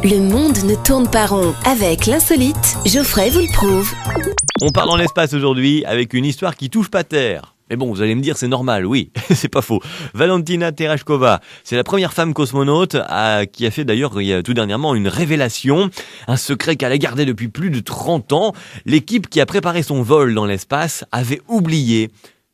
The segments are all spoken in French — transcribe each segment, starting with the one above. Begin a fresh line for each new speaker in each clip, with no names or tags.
Le monde ne tourne pas rond. Avec l'insolite, Geoffrey vous le prouve.
On part dans l'espace aujourd'hui avec une histoire qui touche pas terre. Mais bon, vous allez me dire, c'est normal, oui, c'est pas faux. Valentina Tereshkova, c'est la première femme cosmonaute qui a fait d'ailleurs tout dernièrement une révélation, un secret qu'elle a gardé depuis plus de 30 ans. L'équipe qui a préparé son vol dans l'espace avait oublié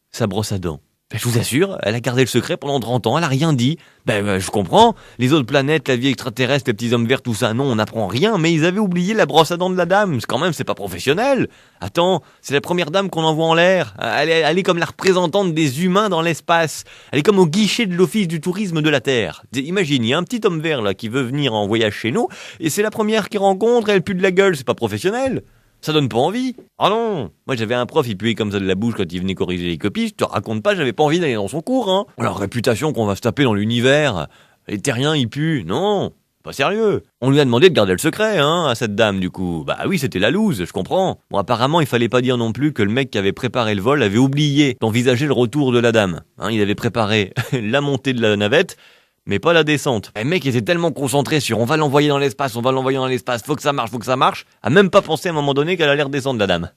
sa brosse à dents. Je vous assure, elle a gardé le secret pendant 30 ans, elle a rien dit. Je comprends, les autres planètes, la vie extraterrestre, les petits hommes verts, tout ça, non, on n'apprend rien, mais ils avaient oublié la brosse à dents de la dame. C'est pas professionnel. Attends, c'est la première dame qu'on envoie en l'air. Elle est comme la représentante des humains dans l'espace. Elle est comme au guichet de l'office du tourisme de la Terre. Imagine, il y a un petit homme vert là qui veut venir en voyage chez nous, et c'est la première qu'il rencontre, et elle pue de la gueule, c'est pas professionnel. Ça donne pas envie. Ah non. Moi j'avais un prof, il puait comme ça de la bouche quand il venait corriger les copies. Je te raconte pas, j'avais pas envie d'aller dans son cours, hein. Alors réputation qu'on va se taper dans l'univers. Les terriens ils puent. Non. Pas sérieux. On lui a demandé de garder le secret, hein, à cette dame, du coup. Bah oui, c'était la loose, je comprends. Bon, apparemment, il fallait pas dire non plus que le mec qui avait préparé le vol avait oublié d'envisager le retour de la dame. Hein, il avait préparé la montée de la navette, mais pas la descente. Le mec était tellement concentré sur on va l'envoyer dans l'espace, faut que ça marche, a même pas pensé à un moment donné qu'elle allait redescendre la dame.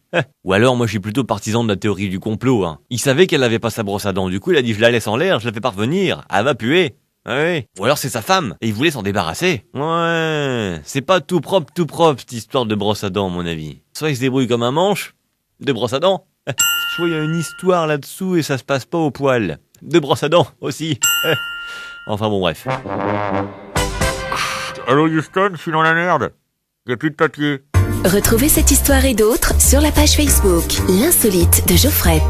Ou alors moi je suis plutôt partisan de la théorie du complot. Hein. Il savait qu'elle avait pas sa brosse à dents, du coup il a dit je la laisse en l'air, je la fais parvenir, elle va puer. Ouais. Ou alors c'est sa femme, et il voulait s'en débarrasser. Ouais, c'est pas tout propre cette histoire de brosse à dents à mon avis. Soit il se débrouille comme un manche, de brosse à dents. Soit il y a une histoire là-dessous et ça se passe pas au poil. De brosse à dents aussi. Enfin bon, bref.
Allô Houston, je suis dans la merde. Y'a plus de papier.
Retrouvez cette histoire et d'autres sur la page Facebook L'insolite de Geoffrey.